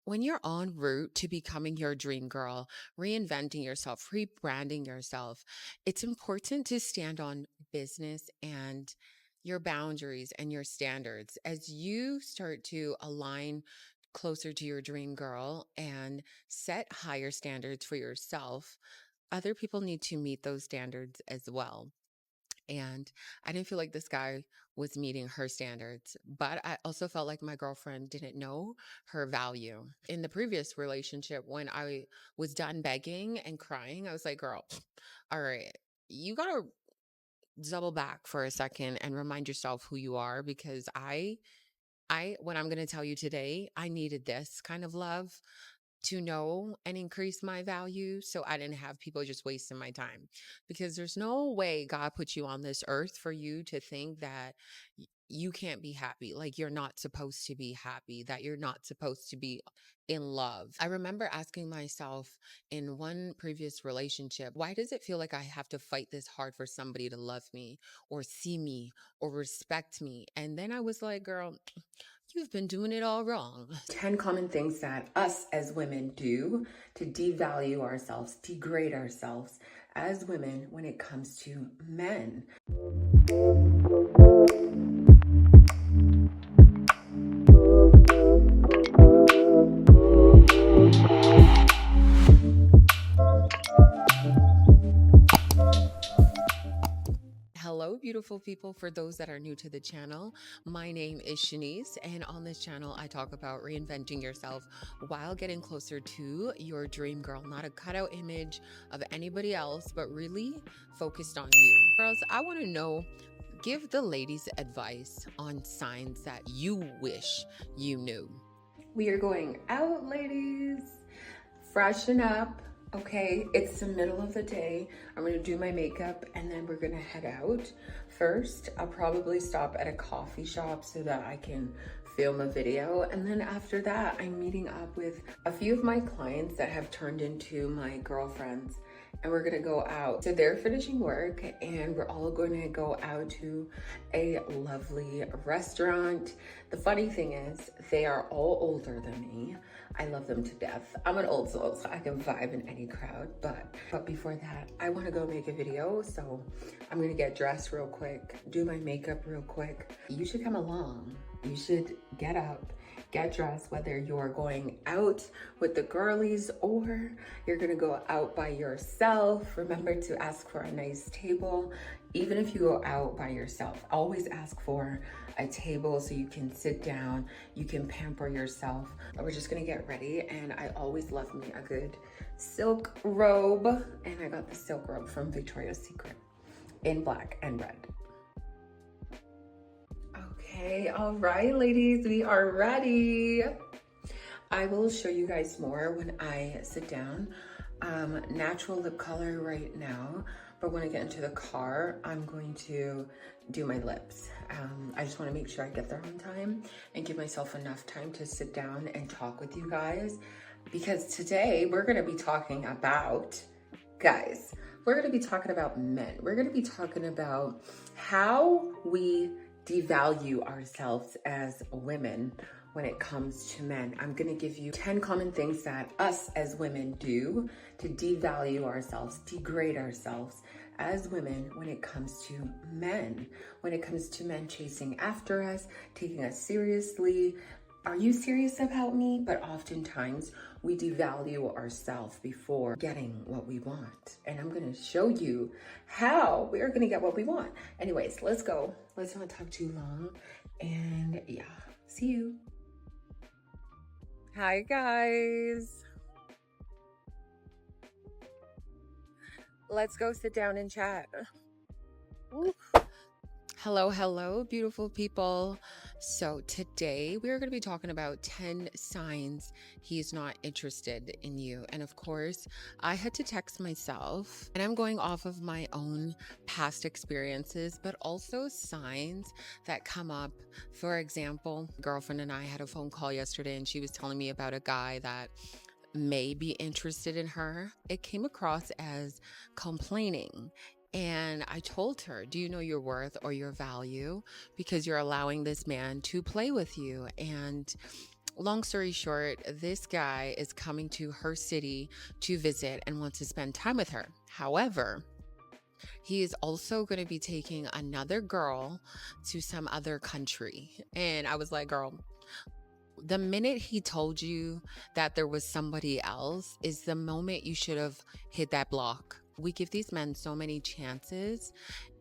When you're en route to becoming your dream girl, reinventing yourself, rebranding yourself, it's important to stand on business and your boundaries and your standards as you start to align closer to your dream girl and set higher standards for yourself. Other people need to meet those standards as well. And I didn't feel like this guy was meeting her standards, but I also felt like my girlfriend didn't know her value. In the previous relationship, when I was done begging and crying, I was like, girl, all right, you got to double back for a second and remind yourself who you are because what I'm going to tell you today, I needed this kind of love to know and increase my value so I didn't have people just wasting my time. Because there's no way God put you on this earth for you to think that you can't be happy, like you're not supposed to be happy, that you're not supposed to be in love. I remember asking myself in one previous relationship, why does it feel like I have to fight this hard for somebody to love me or see me or respect me? And then I was like, girl, you've been doing it all wrong. 10 common things that us as women do to devalue ourselves, degrade ourselves as women when it comes to men. Hello, beautiful people. For those that are new to the channel, my name is Shenese, and on this channel, I talk about reinventing yourself while getting closer to your dream girl. Not a cutout image of anybody else, but really focused on you. Girls, I want to know, give the ladies advice on signs that you wish you knew. We are going out, ladies. Freshen up. Okay, it's the middle of the day. I'm gonna do my makeup and then we're gonna head out. First, I'll probably stop at a coffee shop so that I can film a video. And then after that, I'm meeting up with a few of my clients that have turned into my girlfriends. And we're gonna go out. So they're finishing work and we're all gonna go out to a lovely restaurant. The funny thing is, they are all older than me. I love them to death. I'm an old soul, so I can vibe in any crowd. But before that, I wanna go make a video. So I'm gonna get dressed real quick, do my makeup real quick. You should come along. You should get up, get dressed, whether you're going out with the girlies or you're gonna go out by yourself. Remember to ask for a nice table. Even if you go out by yourself, always ask for a table so you can sit down, you can pamper yourself. We're just gonna get ready, and I always love me a good silk robe, and I got the silk robe from Victoria's Secret in black and red. Okay, all right, ladies, we are ready. I will show you guys more when I sit down. Natural lip color right now, but when I get into the car, I'm going to do my lips. I just want to make sure I get there on time and give myself enough time to sit down and talk with you guys, because today we're going to be talking about, guys, we're going to be talking about men. We're going to be talking about how we devalue ourselves as women when it comes to men. I'm gonna give you 10 common things that us as women do to devalue ourselves, degrade ourselves as women when it comes to men. When it comes to men chasing after us, taking us seriously. Are you serious about me? But oftentimes we devalue ourselves before getting what we want. And I'm gonna show you how we are gonna get what we want. Anyways, let's go. Let's not talk too long. And yeah, see you. Hi guys. Let's go sit down and chat. Ooh. Hello, beautiful people. So today we're going to be talking about 10 signs he's not interested in you. And of course, I had to text myself, and I'm going off of my own past experiences, but also signs that come up. For example, girlfriend and I had a phone call yesterday, and she was telling me about a guy that may be interested in her. It came across as complaining. And I told her, do you know your worth or your value? Because you're allowing this man to play with you. And Long story short, this guy is coming to her city to visit and wants to spend time with her. However, he is also going to be taking another girl to some other country. And I was like, girl, the minute he told you that there was somebody else is the moment you should have hit that block. We give these men so many chances.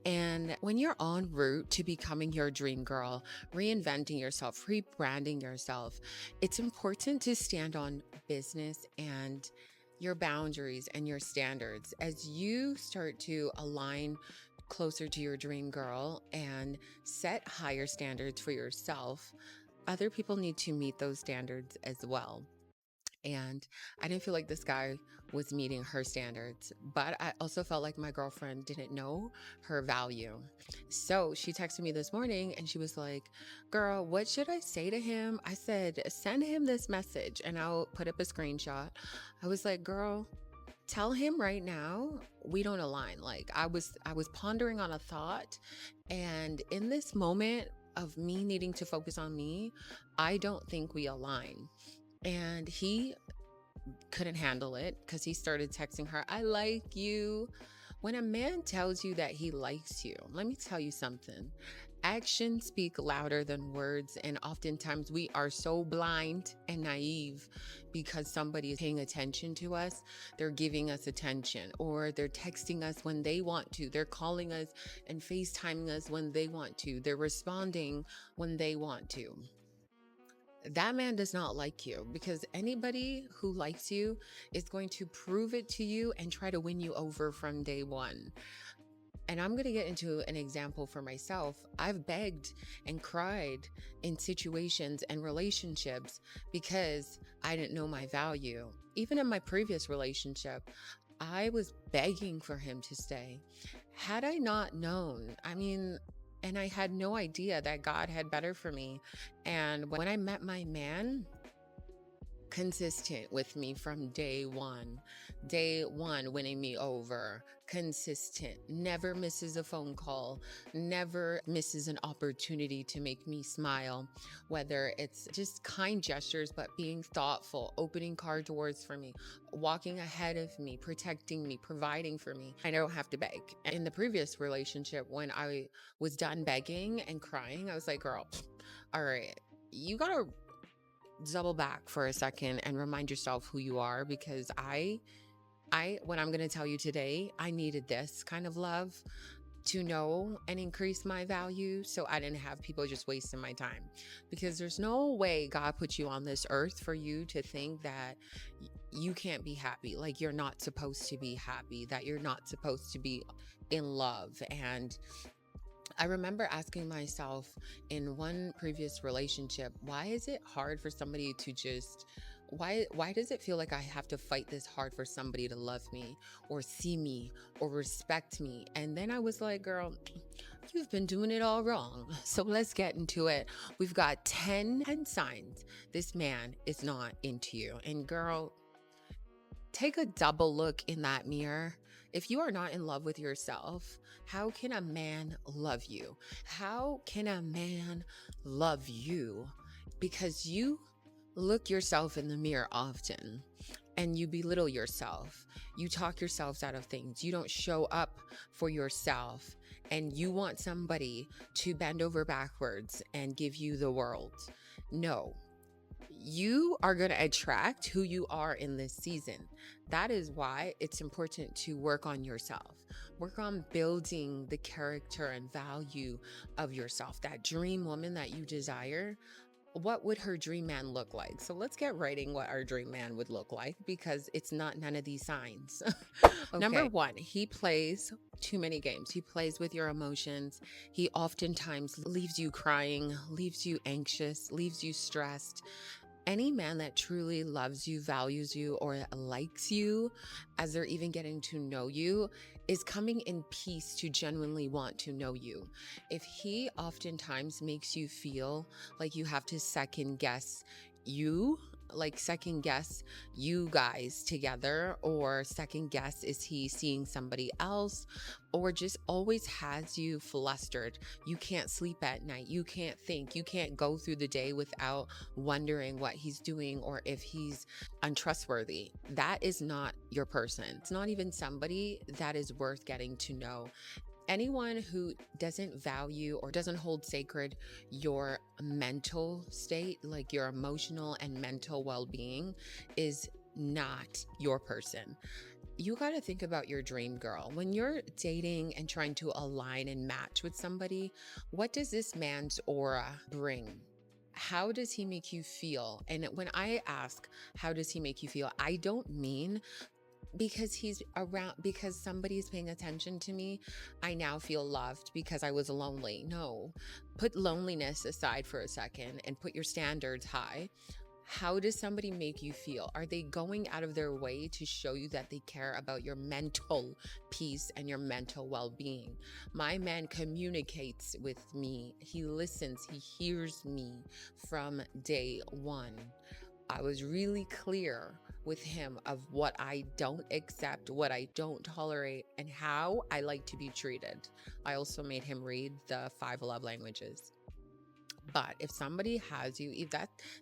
And when you're en route to becoming your dream girl, reinventing yourself, rebranding yourself, it's important to stand on business and your boundaries and your standards as you start to align closer to your dream girl and set higher standards for yourself. Other people need to meet those standards as well. And I didn't feel like this guy was meeting her standards, but I also felt like my girlfriend didn't know her value. So she texted me this morning and she was like, girl, what should I say to him? I said, send him this message and I'll put up a screenshot. I was like, girl, tell him right now we don't align. Like I was pondering on a thought, and in this moment of me needing to focus on me, I don't think we align. And he couldn't handle it because he started texting her, I like you. When a man tells you that he likes you, let me tell you something. Actions speak louder than words. And oftentimes we are so blind and naive because somebody is paying attention to us. They're giving us attention, or they're texting us when they want to. They're calling us and FaceTiming us when they want to. They're responding when they want to. That man does not like you, because anybody who likes you is going to prove it to you and try to win you over from day one. And I'm going to get into an example for myself. I've begged and cried in situations and relationships because I didn't know my value. Even in my previous relationship, I was begging for him to stay. Had I not known, and I had no idea that God had better for me. And when I met my man, consistent with me from day one, winning me over, consistent, never misses a phone call, never misses an opportunity to make me smile, whether it's just kind gestures, but being thoughtful, opening car doors for me, walking ahead of me, protecting me, providing for me. I don't have to beg. In the previous relationship, when I was done begging and crying, I was like, girl, all right, you gotta double back for a second and remind yourself who you are, because what I'm going to tell you today, I needed this kind of love to know and increase my value, so I didn't have people just wasting my time. Because there's no way God put you on this earth for you to think that you can't be happy, like you're not supposed to be happy, that you're not supposed to be in love. And I remember asking myself in one previous relationship, why is it hard for somebody to just, why does it feel like I have to fight this hard for somebody to love me or see me or respect me? And then I was like, girl, you've been doing it all wrong. So let's get into it. We've got 10 signs this man is not into you. And girl, take a double look in that mirror. If you are not in love with yourself, how can a man love you? How can a man love you? Because you look yourself in the mirror often and you belittle yourself. You talk yourselves out of things. You don't show up for yourself, and you want somebody to bend over backwards and give you the world. No. You are going to attract who you are in this season. That is why it's important to work on yourself. Work on building the character and value of yourself. That dream woman that you desire, what would her dream man look like? So let's get writing what our dream man would look like, because it's not none of these signs. Okay. Number one, he plays too many games. He plays with your emotions. He oftentimes leaves you crying, leaves you anxious, leaves you stressed. Any man that truly loves you, values you, or likes you as they're even getting to know you is coming in peace to genuinely want to know you. If he oftentimes makes you feel like you have to second guess you like second guess you guys together, or second guess is he seeing somebody else, or just always has you flustered. You can't sleep at night, you can't think, you can't go through the day without wondering what he's doing or if he's untrustworthy. That is not your person. It's not even somebody that is worth getting to know. Anyone who doesn't value or doesn't hold sacred your mental state, like your emotional and mental well-being, is not your person. You got to think about your dream girl. When you're dating and trying to align and match with somebody, what does this man's aura bring? How does he make you feel? And when I ask, how does he make you feel? I don't mean because he's around, because somebody's paying attention to me, I now feel loved because I was lonely. No, put loneliness aside for a second and put your standards high. How does somebody make you feel? Are they going out of their way to show you that they care about your mental peace and your mental well-being? My man communicates with me. He listens. He hears me from day one. I was really clear with him of what I don't accept, what I don't tolerate, and how I like to be treated. I also made him read the 5 love languages. But if somebody has you,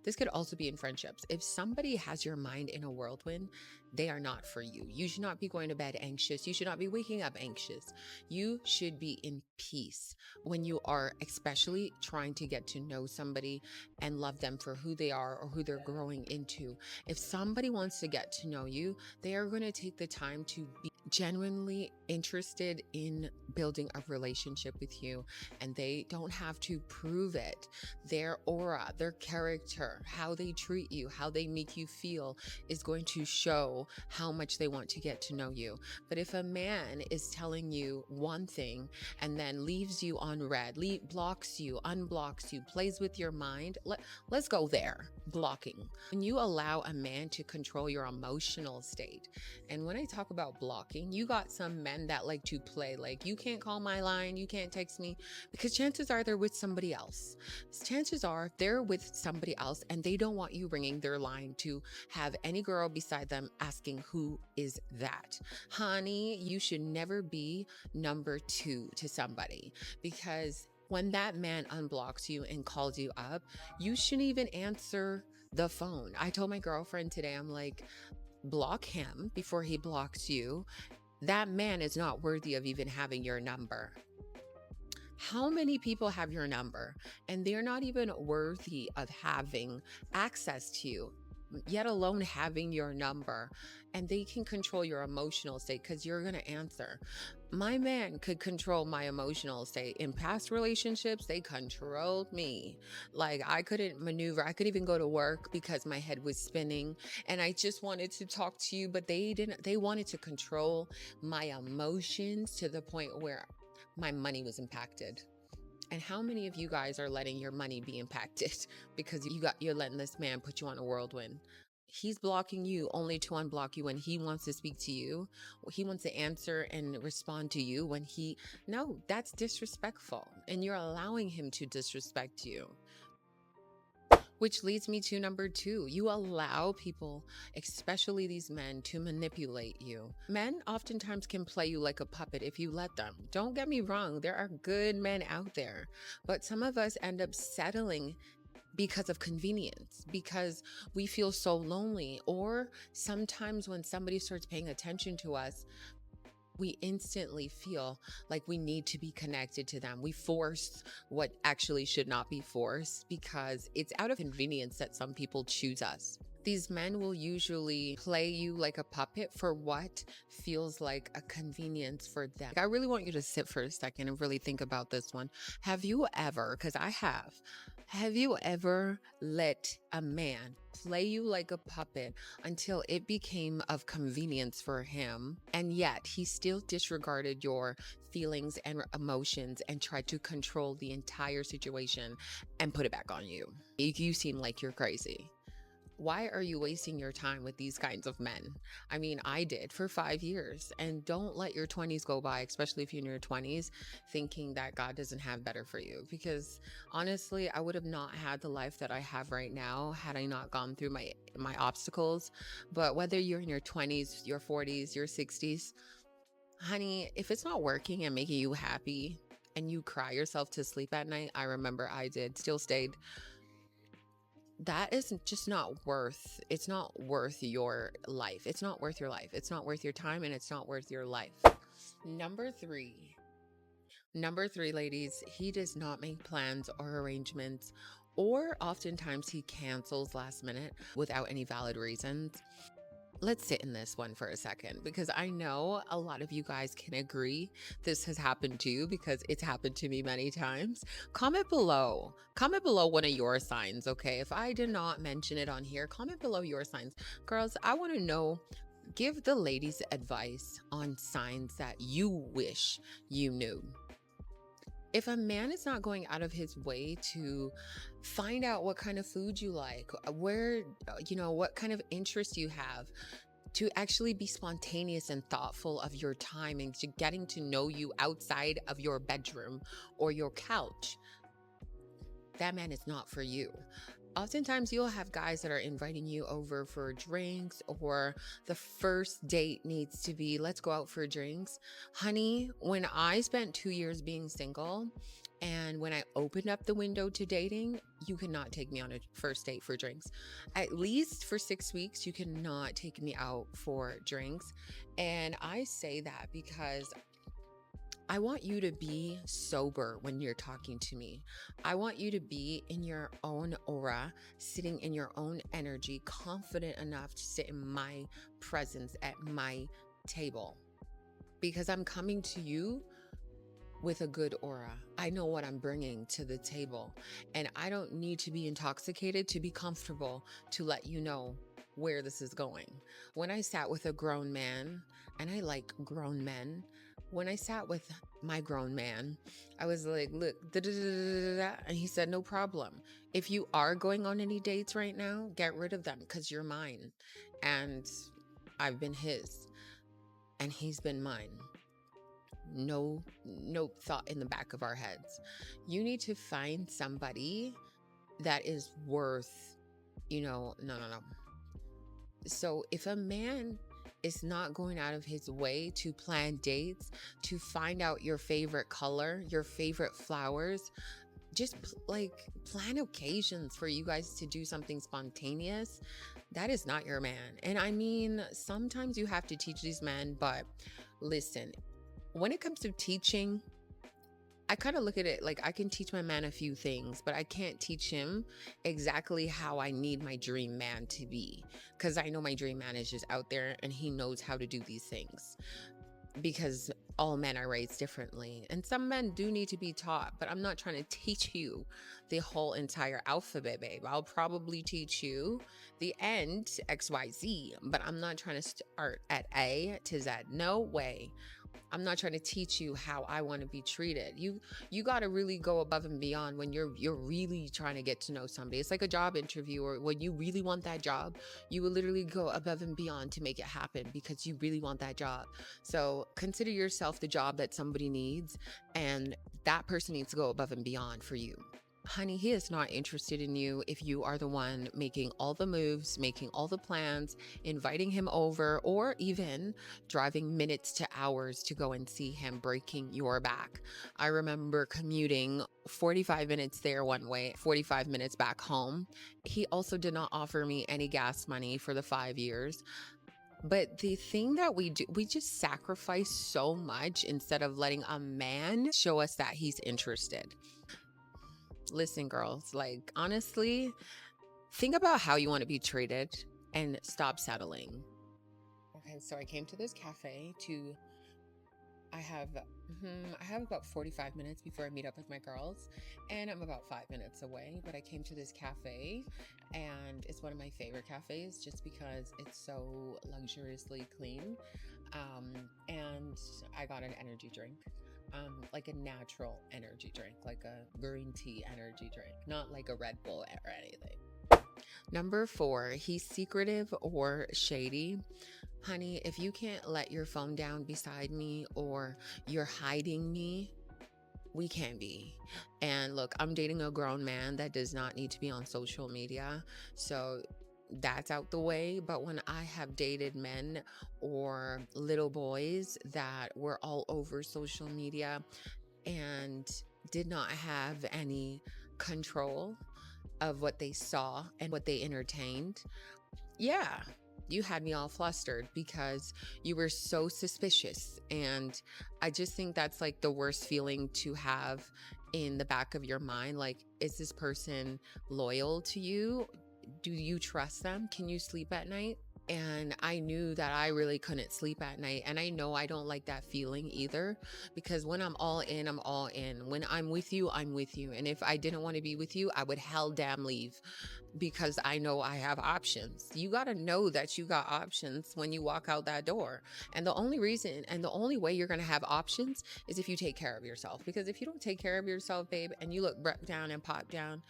this could also be in friendships. If somebody has your mind in a whirlwind, they are not for you. You should not be going to bed anxious. You should not be waking up anxious. You should be in peace when you are especially trying to get to know somebody and love them for who they are or who they're growing into. If somebody wants to get to know you, they are going to take the time to be genuinely interested in building a relationship with you, and they don't have to prove it. Their aura, their character, how they treat you, how they make you feel is going to show how much they want to get to know you. But if a man is telling you one thing and then leaves you on red, blocks you, unblocks you, plays with your mind, let's go there. Blocking. When you allow a man to control your emotional state, and when I talk about blocking, you got some men that like to play, like, you can't call my line, you can't text me, because chances are they're with somebody else. Chances are they're with somebody else and they don't want you ringing their line to have any girl beside them asking, who is that? Honey, you should never be number 2 to somebody, because when that man unblocks you and calls you up, you shouldn't even answer the phone. I told my girlfriend today, I'm like, block him before he blocks you. That man is not worthy of even having your number. How many people have your number and they're not even worthy of having access to you, yet alone having your number, and they can control your emotional state because you're going to answer. My man could control my emotional state. In past relationships, they controlled me. Like, I couldn't maneuver. I couldn't even go to work because my head was spinning and I just wanted to talk to you, but they didn't. They wanted to control my emotions to the point where my money was impacted. And how many of you guys are letting your money be impacted because you're letting this man put you on a whirlwind? He's blocking you only to unblock you when he wants to speak to you. He wants to answer and respond to you when no, that's disrespectful. And you're allowing him to disrespect you. Which leads me to number 2. You allow people, especially these men, to manipulate you. Men oftentimes can play you like a puppet if you let them. Don't get me wrong, there are good men out there, but some of us end up settling because of convenience, because we feel so lonely, or sometimes when somebody starts paying attention to us, we instantly feel like we need to be connected to them. We force what actually should not be forced because it's out of convenience that some people choose us. These men will usually play you like a puppet for what feels like a convenience for them. I really want you to sit for a second and really think about this one. Have you ever, because I have you ever let a man play you like a puppet until it became of convenience for him, and yet he still disregarded your feelings and emotions and tried to control the entire situation and put it back on you? You seem like you're crazy. Why are you wasting your time with these kinds of men? I mean, I did for 5 years. And don't let your 20s go by, especially if you're in your 20s, thinking that God doesn't have better for you. Because honestly, I would have not had the life that I have right now had I not gone through my obstacles. But whether you're in your 20s, your 40s, your 60s, honey, if it's not working and making you happy and you cry yourself to sleep at night, I remember I did, still stayed, that is just not worth, it's not worth your life. It's not worth your life. It's not worth your time, and it's not worth your life. Number three. Number three, ladies, he does not make plans or arrangements, or oftentimes he cancels last minute without any valid reasons. Let's sit in this one for a second, because I know a lot of you guys can agree this has happened to you, because it's happened to me many times. Comment below. Comment below one of your signs, okay? If I did not mention it on here, comment below your signs. Girls, I want to know, give the ladies advice on signs that you wish you knew. If a man is not going out of his way to find out what kind of food you like, where, what kind of interest you have, to actually be spontaneous and thoughtful of your time and to getting to know you outside of your bedroom or your couch, that man is not for you. Oftentimes you'll have guys that are inviting you over for drinks, or the first date needs to be, let's go out for drinks. Honey, when I spent 2 years being single, and when I opened up the window to dating, you cannot take me on a first date for drinks. At least for 6 weeks, you cannot take me out for drinks. And I say that because I want you to be sober when you're talking to me. I want you to be in your own aura, sitting in your own energy, confident enough to sit in my presence at my table, because I'm coming to you with a good aura. I know what I'm bringing to the table, and I don't need to be intoxicated to be comfortable to let you know where this is going. When I sat with a grown man, and I like grown men, when I sat with my grown man, I was like, look, and he said, no problem. If you are going on any dates right now, get rid of them, because you're mine. And I've been his, and he's been mine. No thought in the back of our heads. You need to find somebody that is worth, no. So if a man is not going out of his way to plan dates, to find out your favorite color, your favorite flowers, just plan occasions for you guys to do something spontaneous, that is not your man. And I mean, sometimes you have to teach these men, but listen, when it comes to teaching, I kind of look at it like I can teach my man a few things, but I can't teach him exactly how I need my dream man to be, because I know my dream man is just out there and he knows how to do these things, because all men are raised differently. And some men do need to be taught, but I'm not trying to teach you the whole entire alphabet, babe. I'll probably teach you the end, XYZ, but I'm not trying to start at A to Z. No way. I'm not trying to teach you how I want to be treated. You got to really go above and beyond when you're really trying to get to know somebody. It's like a job interview, or when you really want that job, you will literally go above and beyond to make it happen, because you really want that job. So consider yourself the job that somebody needs, and that person needs to go above and beyond for you. Honey, he is not interested in you if you are the one making all the moves, making all the plans, inviting him over, or even driving minutes to hours to go and see him, breaking your back. I remember commuting 45 minutes there one way, 45 minutes back home. He also did not offer me any gas money for the 5 years. But the thing that we do, we just sacrifice so much instead of letting a man show us that he's interested. Listen, girls, honestly, think about how you want to be treated and stop settling. Okay, so I came to this cafe I have about 45 minutes before I meet up with my girls, and I'm about 5 minutes away, but I came to this cafe, and it's one of my favorite cafes just because it's so luxuriously clean. And I got an energy drink. Like a natural energy drink, like a green tea energy drink, not like a Red Bull or anything. Number 4, he's secretive or shady. Honey, if you can't let your phone down beside me or you're hiding me, we can't be. And look, I'm dating a grown man that does not need to be on social media. So that's out the way. But when I have dated men or little boys that were all over social media and did not have any control of what they saw and what they entertained, yeah, you had me all flustered because you were so suspicious. And I just think that's like the worst feeling to have in the back of your mind. Like, is this person loyal to you? Do you trust them? Can you sleep at night? And I knew that I really couldn't sleep at night. And I know I don't like that feeling either, because when I'm all in, I'm all in. When I'm with you, I'm with you. And if I didn't want to be with you, I would hell damn leave, because I know I have options. You got to know that you got options when you walk out that door. And the only reason and the only way you're going to have options is if you take care of yourself. Because if you don't take care of yourself, babe, and you look down and pop down,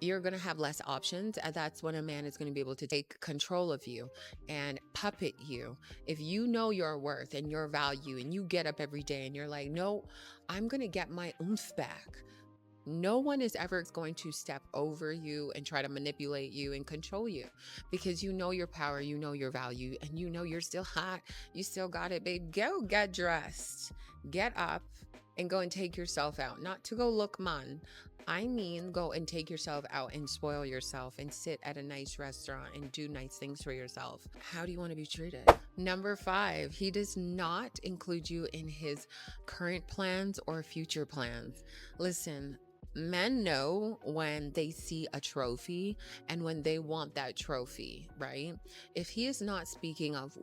you're going to have less options. And that's when a man is going to be able to take control of you and puppet you. If you know your worth and your value and you get up every day and you're like, no, I'm going to get my oomph back. No one is ever going to step over you and try to manipulate you and control you, because you know your power, you know your value, and you know you're still hot. You still got it, babe. Go get dressed, get up, and go and take yourself out. Not to go look man. I mean, go and take yourself out and spoil yourself and sit at a nice restaurant and do nice things for yourself. How do you want to be treated? Number 5, he does not include you in his current plans or future plans. Listen, men know when they see a trophy and when they want that trophy, right? If he is not speaking of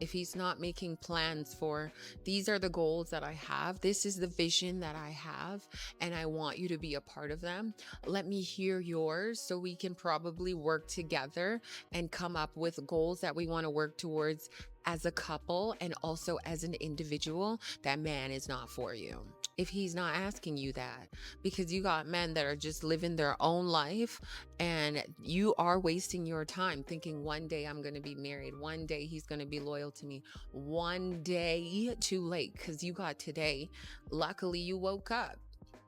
if he's not making plans for, these are the goals that I have, this is the vision that I have, and I want you to be a part of them. Let me hear yours so we can probably work together and come up with goals that we want to work towards as a couple and also as an individual. That man is not for you if he's not asking you that, because you got men that are just living their own life, and you are wasting your time thinking one day I'm going to be married, one day he's going to be loyal to me, one day too late, because you got today. Luckily you woke up.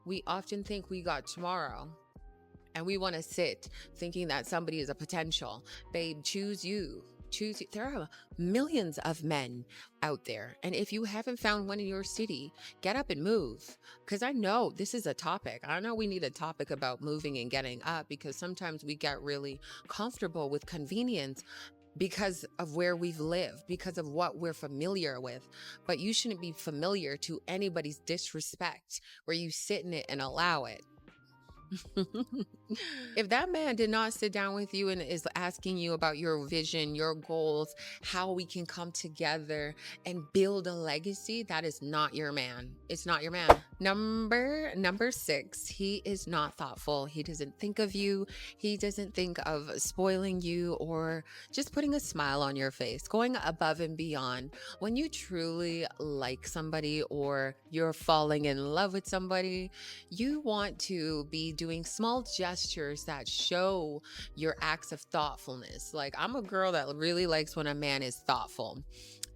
We often think we got tomorrow, and we want to sit thinking that somebody is a potential. Babe, choose you. There are millions of men out there, and if you haven't found one in your city, get up and move, because I know this is a topic. I know we need a topic about moving and getting up, because sometimes we get really comfortable with convenience because of where we've lived, because of what we're familiar with. But you shouldn't be familiar to anybody's disrespect where you sit in it and allow it. If that man did not sit down with you and is asking you about your vision, your goals, how we can come together and build a legacy, that is not your man. It's not your man. Number 6, he is not thoughtful. He doesn't think of you. He doesn't think of spoiling you or just putting a smile on your face, going above and beyond. When you truly like somebody or you're falling in love with somebody, you want to be doing small gestures that show your acts of thoughtfulness. Like, I'm a girl that really likes when a man is thoughtful.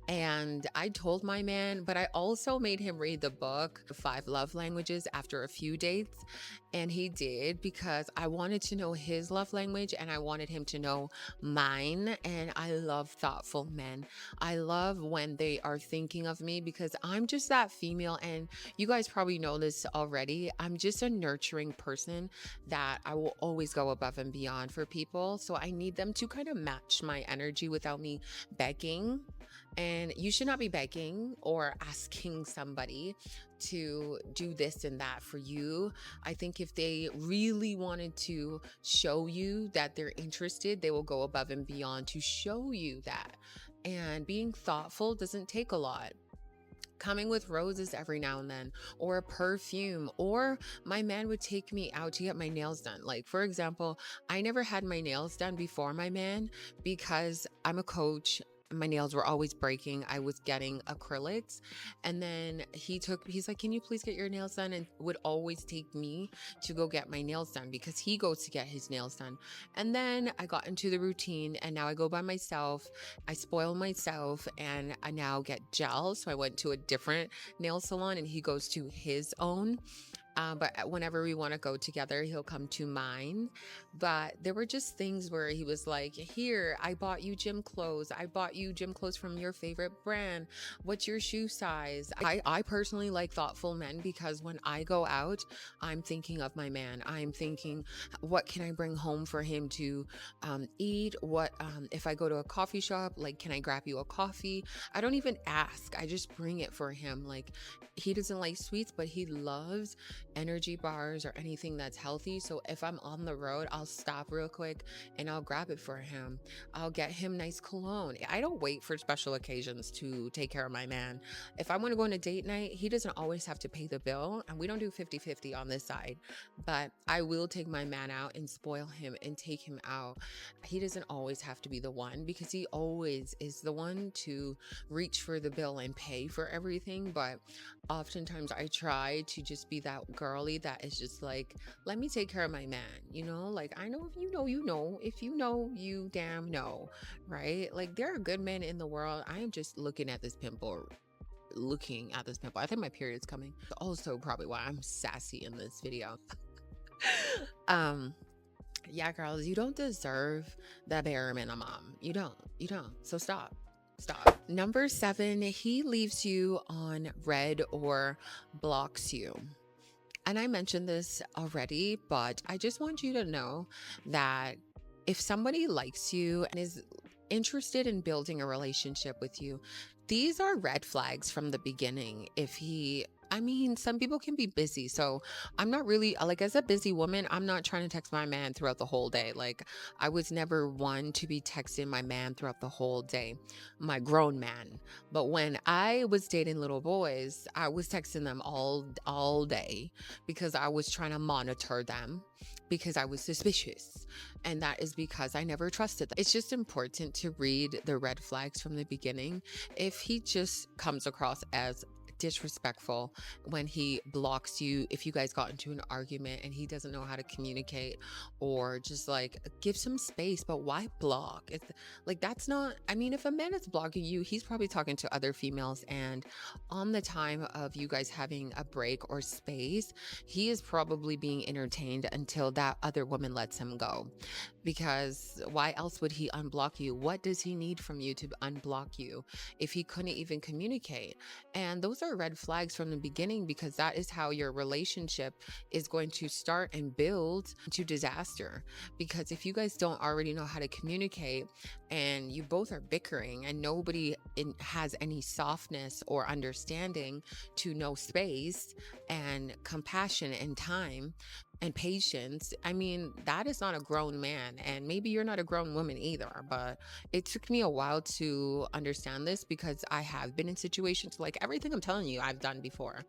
And I told my man, but I also made him read the book, The 5 Love Languages, after a few dates. And he did, because I wanted to know his love language and I wanted him to know mine. And I love thoughtful men. I love when they are thinking of me, because I'm just that female. And you guys probably know this already. I'm just a nurturing person that I will always go above and beyond for people. So I need them to kind of match my energy without me begging. And you should not be begging or asking somebody to do this and that for you. I think if they really wanted to show you that they're interested, they will go above and beyond to show you that. And being thoughtful doesn't take a lot. Coming with roses every now and then, or a perfume, or my man would take me out to get my nails done. Like, for example, I never had my nails done before my man, because I'm a coach. my nails were always breaking. I was getting acrylics. And then he's like, can you please get your nails done? And would always take me to go get my nails done because he goes to get his nails done. And then I got into the routine and now I go by myself. I spoil myself and I now get gel. So I went to a different nail salon and he goes to his own. But whenever we want to go together, he'll come to mine. But there were just things where he was like, here, I bought you gym clothes. I bought you gym clothes from your favorite brand. What's your shoe size? I personally like thoughtful men because when I go out, I'm thinking of my man. I'm thinking, what can I bring home for him to eat? What if I go to a coffee shop, like, can I grab you a coffee? I don't even ask. I just bring it for him. Like, he doesn't like sweets, but he loves energy bars or anything that's healthy. So if I'm on the road, I'll stop real quick and I'll grab it for him. I'll get him nice cologne. I don't wait for special occasions to take care of my man. If I want to go on a date night, he doesn't always have to pay the bill, and we don't do 50-50 on this side, but I will take my man out and spoil him and take him out. He doesn't always have to be the one because he always is the one to reach for the bill and pay for everything. But oftentimes I try to just be that girly that is just like, let me take care of my man, you know? Like, I know if you know, you know. If you know, you damn know, right? Like, there are good men in the world. I am just looking at this pimple. I think my period's coming. Also probably why I'm sassy in this video. Yeah, girls, you don't deserve the bare minimum. You don't. So stop. Number 7, he leaves you on red or blocks you. And I mentioned this already, but I just want you to know that if somebody likes you and is interested in building a relationship with you, these are red flags from the beginning. Some people can be busy. So I'm not really, like, as a busy woman, I'm not trying to text my man throughout the whole day. Like, I was never one to be texting my man throughout the whole day, my grown man. But when I was dating little boys, I was texting them all day because I was trying to monitor them because I was suspicious. And that is because I never trusted them. It's just important to read the red flags from the beginning. If he just comes across as disrespectful when he blocks you, if you guys got into an argument and he doesn't know how to communicate, or just like, give some space, but why block? It's like, that's not, if a man is blocking you, he's probably talking to other females, and on the time of you guys having a break or space, he is probably being entertained until that other woman lets him go. Because why else would he unblock you? What does he need from you to unblock you if he couldn't even communicate? And those are red flags from the beginning, because that is how your relationship is going to start and build to disaster. Because if you guys don't already know how to communicate and you both are bickering and nobody has any softness or understanding to know space and compassion and time and patience, that is not a grown man. And maybe you're not a grown woman either, but it took me a while to understand this, because I have been in situations like everything I'm telling you I've done before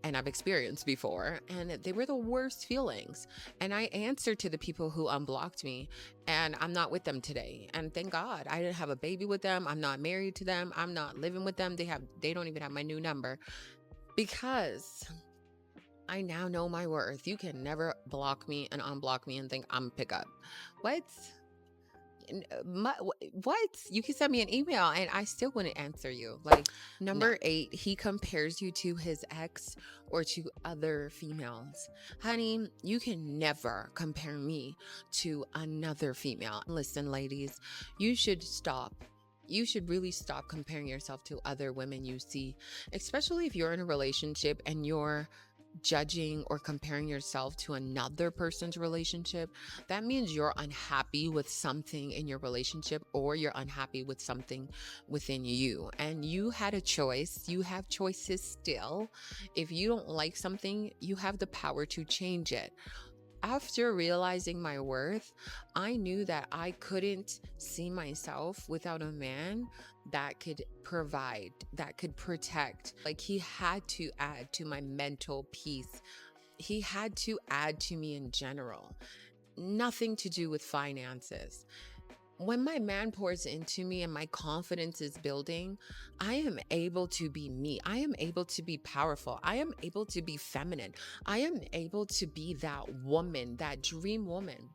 and I've experienced before, and they were the worst feelings. And I answered to the people who unblocked me, and I'm not with them today. And thank God I didn't have a baby with them. I'm not married to them. I'm not living with them. They don't even have my new number, because I now know my worth. You can never block me and unblock me and think I'm pick up. What? What? You can send me an email and I still wouldn't answer you. Like, number 8, he compares you to his ex or to other females. Honey, you can never compare me to another female. Listen, ladies, you should stop. You should really stop comparing yourself to other women you see, especially if you're in a relationship and you're judging or comparing yourself to another person's relationship. That means you're unhappy with something in your relationship, or you're unhappy with something within you. And you had a choice. You have choices still. If you don't like something, you have the power to change it. After realizing my worth, I knew that I couldn't see myself without a man that could provide, that could protect. Like, he had to add to my mental peace. He had to add to me in general. Nothing to do with finances. When my man pours into me and my confidence is building, I am able to be me. I am able to be powerful. I am able to be feminine. I am able to be that woman, that dream woman,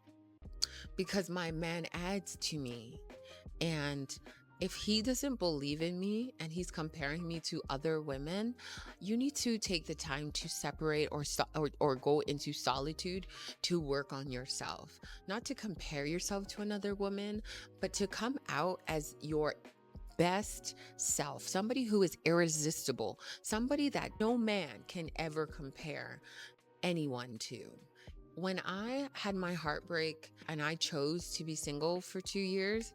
because my man adds to me. And if he doesn't believe in me and he's comparing me to other women, you need to take the time to separate or go into solitude to work on yourself. Not to compare yourself to another woman, but to come out as your best self, somebody who is irresistible, somebody that no man can ever compare anyone to. When I had my heartbreak and I chose to be single for 2 years,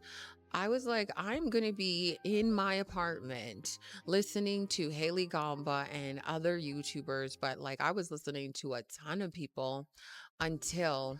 I was like, I'm going to be in my apartment listening to Haley Gamba and other YouTubers, but like I was listening to a ton of people until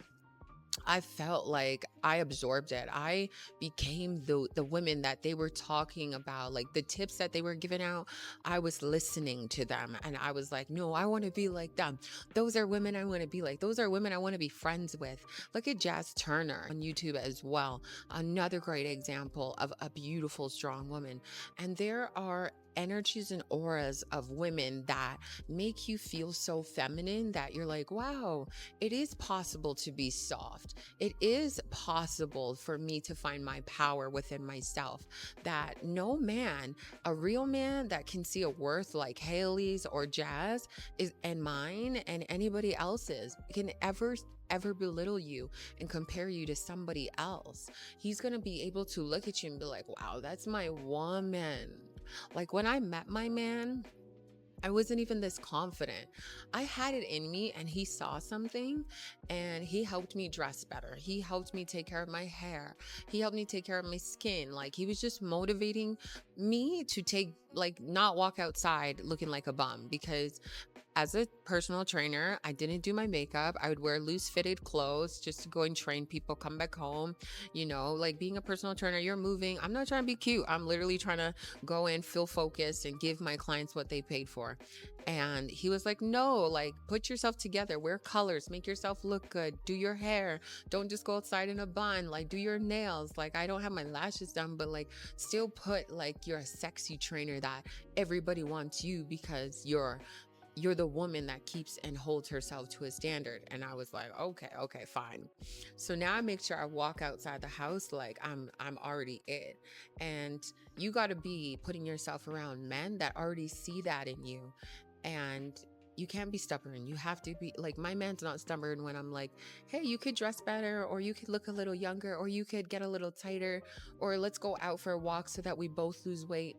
I felt like I absorbed it. I became the women that they were talking about, like the tips that they were giving out. I was listening to them and I was like, no, I want to be like them. Those are women I want to be like. Those are women I want to be friends with. Look at Jazz Turner on YouTube as well. Another great example of a beautiful, strong woman. And there are energies and auras of women that make you feel so feminine that you're like, wow, it is possible to be soft. It is possible for me to find my power within myself. That no man, a real man that can see a worth like Haley's or Jazz is and mine and anybody else's can ever belittle you and compare you to somebody else. He's going to be able to look at you and be like, wow, that's my woman. Like when I met my man, I wasn't even this confident. I had it in me and he saw something and he helped me dress better. He helped me take care of my hair. He helped me take care of my skin. Like he was just motivating me to not walk outside looking like a bum, because as a personal trainer, I didn't do my makeup. I would wear loose fitted clothes just to go and train people, come back home. Like being a personal trainer, you're moving. I'm not trying to be cute. I'm literally trying to go in, feel focused, and give my clients what they paid for. And he was like, no, like put yourself together, wear colors, make yourself look good, do your hair. Don't just go outside in a bun, like do your nails. Like I don't have my lashes done, but like still put like you're a sexy trainer that everybody wants you because you're the woman that keeps and holds herself to a standard. And I was like, okay, fine. So now I make sure I walk outside the house like I'm already it. And you got to be putting yourself around men that already see that in you. And you can't be stubborn. You have to be like, my man's not stubborn when I'm like, hey, you could dress better, or you could look a little younger, or you could get a little tighter, or let's go out for a walk so that we both lose weight.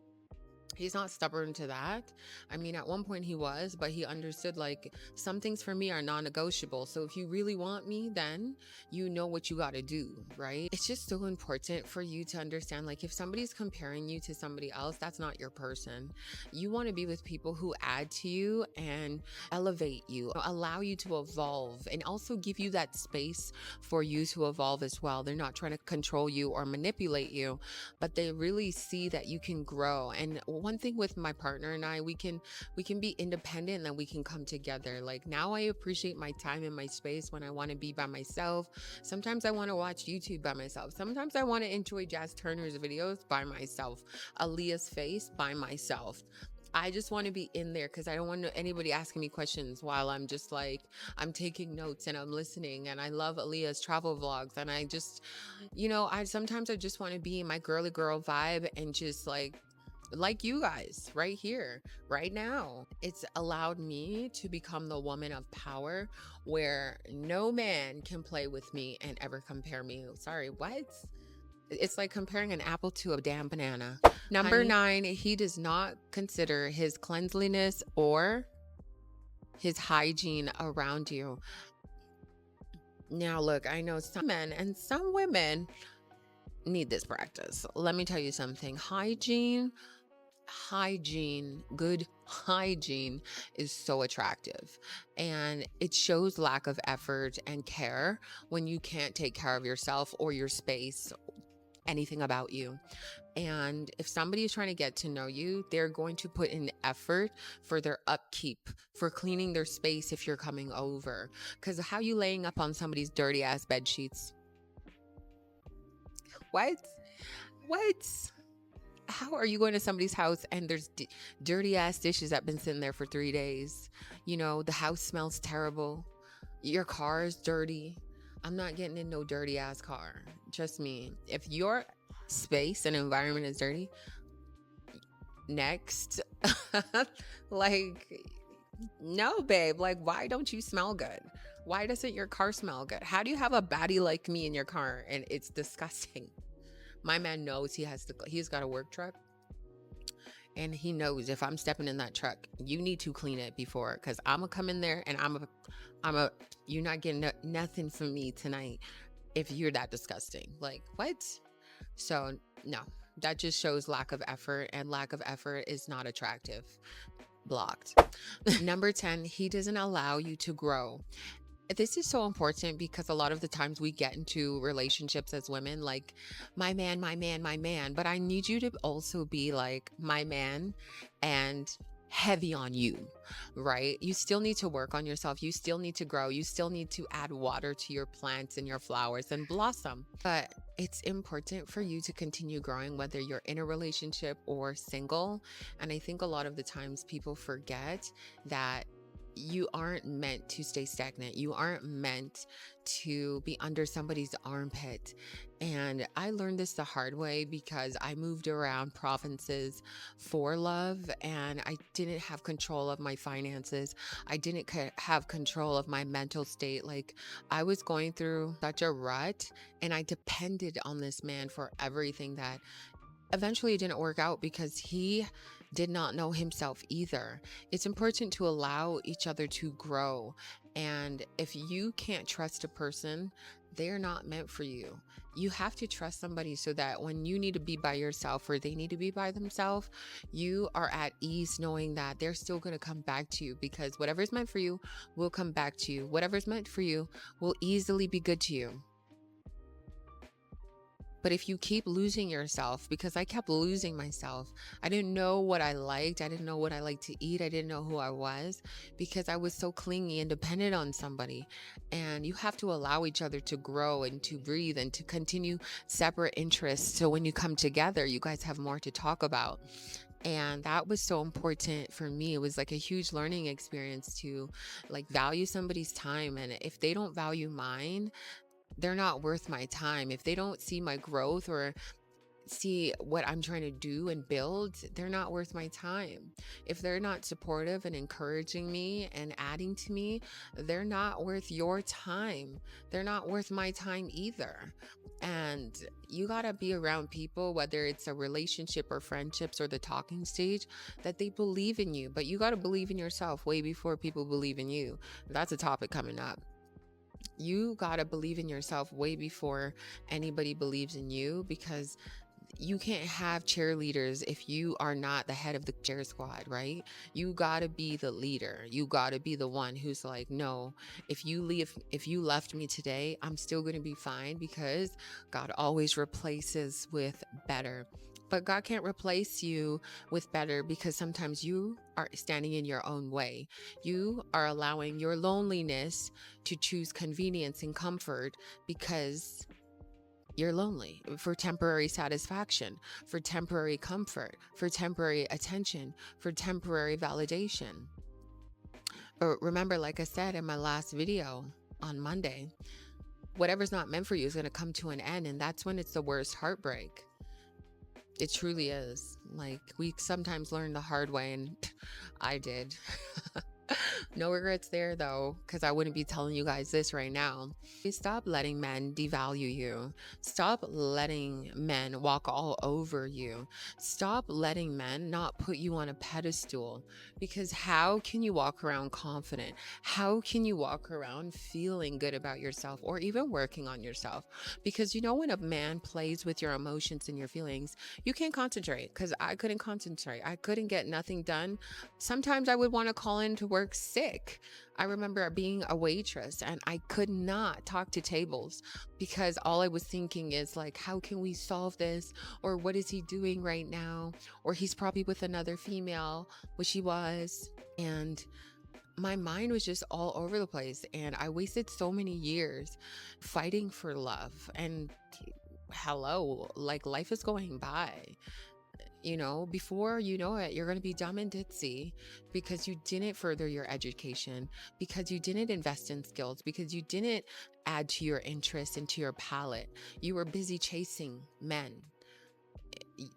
He's not stubborn to that. I mean, at one point he was, but he understood like some things for me are non-negotiable. So if you really want me, then you know what you got to do, right? It's just so important for you to understand, like if somebody's comparing you to somebody else, that's not your person. You want to be with people who add to you and elevate you, allow you to evolve, and also give you that space for you to evolve as well. They're not trying to control you or manipulate you, but they really see that you can grow. And one thing with my partner and I, we can be independent and then we can come together. Like now I appreciate my time and my space when I want to be by myself. Sometimes I want to watch YouTube by myself. Sometimes I want to enjoy Jazz Turner's videos by myself, Aaliyah's face by myself. I just want to be in there because I don't want anybody asking me questions while I'm just like, I'm taking notes and I'm listening. And I love Aaliyah's travel vlogs. And I just, I sometimes I just want to be in my girly girl vibe and just like you guys right here, right now. It's allowed me to become the woman of power where no man can play with me and ever compare me. Sorry, what? It's like comparing an apple to a damn banana. Number 9, he does not consider his cleanliness or his hygiene around you. Now, look, I know some men and some women need this practice. Let me tell you something. Good hygiene is so attractive, and it shows lack of effort and care when you can't take care of yourself or your space, anything about you. And if somebody is trying to get to know you, they're going to put in effort for their upkeep, for cleaning their space if you're coming over. Because how you laying up on somebody's dirty ass bed sheets? What? What? How are you going to somebody's house and there's dirty ass dishes that been sitting there for 3 days? The house smells terrible. Your car is dirty. I'm not getting in no dirty ass car. Trust me. If your space and environment is dirty, next. Like, no, babe. Like, why don't you smell good? Why doesn't your car smell good? How do you have a baddie like me in your car and it's disgusting? My man knows he's got a work truck, and he knows if I'm stepping in that truck, you need to clean it before, because I'm gonna come in there and you're not getting nothing from me tonight if you're that disgusting. Like, what? So no, that just shows lack of effort, and lack of effort is not attractive. Blocked. Number 10, he doesn't allow you to grow. This is so important because a lot of the times we get into relationships as women like, my man, my man, my man. But I need you to also be like, my man, and heavy on you, right? You still need to work on yourself. You still need to grow. You still need to add water to your plants and your flowers and blossom. But it's important for you to continue growing, whether you're in a relationship or single. And I think a lot of the times people forget that you aren't meant to stay stagnant. You aren't meant to be under somebody's armpit. And I learned this the hard way because I moved around provinces for love, and I didn't have control of my finances. I didn't have control of my mental state. Like, I was going through such a rut, and I depended on this man for everything that eventually it didn't work out because he did not know himself either. It's important to allow each other to grow. And if you can't trust a person, they're not meant for you. You have to trust somebody so that when you need to be by yourself or they need to be by themselves, you are at ease knowing that they're still going to come back to you, because whatever's meant for you will come back to you. Whatever's meant for you will easily be good to you. But if you keep losing yourself, because I kept losing myself, I didn't know what I liked. I didn't know what I liked to eat. I didn't know who I was because I was so clingy and dependent on somebody. And you have to allow each other to grow and to breathe and to continue separate interests. So when you come together, you guys have more to talk about. And that was so important for me. It was like a huge learning experience to like value somebody's time. And if they don't value mine, they're not worth my time. If they don't see my growth or see what I'm trying to do and build, they're not worth my time. If they're not supportive and encouraging me and adding to me, they're not worth your time. They're not worth my time either. And you got to be around people, whether it's a relationship or friendships or the talking stage, that they believe in you. But you got to believe in yourself way before people believe in you. That's a topic coming up. You got to believe in yourself way before anybody believes in you, because you can't have cheerleaders if you are not the head of the cheer squad, right? You got to be the leader. You got to be the one who's like, no, if you left me today, I'm still going to be fine, because God always replaces with better. But God can't replace you with better, because sometimes you are standing in your own way. You are allowing your loneliness to choose convenience and comfort because you're lonely, for temporary satisfaction, for temporary comfort, for temporary attention, for temporary validation. But remember, like I said in my last video on Monday, whatever's not meant for you is going to come to an end. And that's when it's the worst heartbreak. It truly is. Like, we sometimes learn the hard way, and I did. No regrets there though, because I wouldn't be telling you guys this right now. Stop letting men devalue you. Stop letting men walk all over you. Stop letting men not put you on a pedestal, because how can you walk around confident? How can you walk around feeling good about yourself or even working on yourself? Because when a man plays with your emotions and your feelings, you can't concentrate, because I couldn't concentrate. I couldn't get nothing done. Sometimes I would want to call in to work sick. I remember being a waitress and I could not talk to tables because all I was thinking is like, how can we solve this? Or what is he doing right now? Or he's probably with another female, which he was. And my mind was just all over the place. And I wasted so many years fighting for love. And hello, like life is going by. Before you know it, you're going to be dumb and ditzy because you didn't further your education, because you didn't invest in skills, because you didn't add to your interests and to your palette. You were busy chasing men.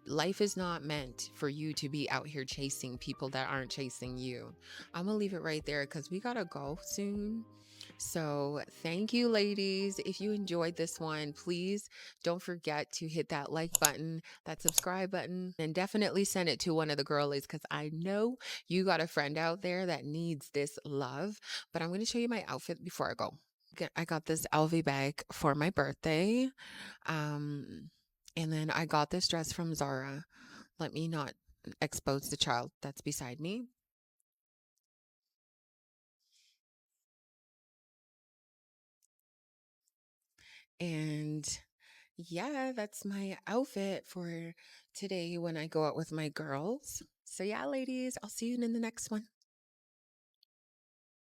Life is not meant for you to be out here chasing people that aren't chasing you. I'm gonna leave it right there because we gotta go soon. So, thank you, ladies. If you enjoyed this one, please don't forget to hit that like button, that subscribe button, and definitely send it to one of the girlies because I know you got a friend out there that needs this love. But I'm going to show you my outfit before I go. I got this LV bag for my birthday. Um, and then I got this dress from Zara. Let me not expose the child that's beside me. And yeah, that's my outfit for today when I go out with my girls. So, yeah, ladies, I'll see you in the next one.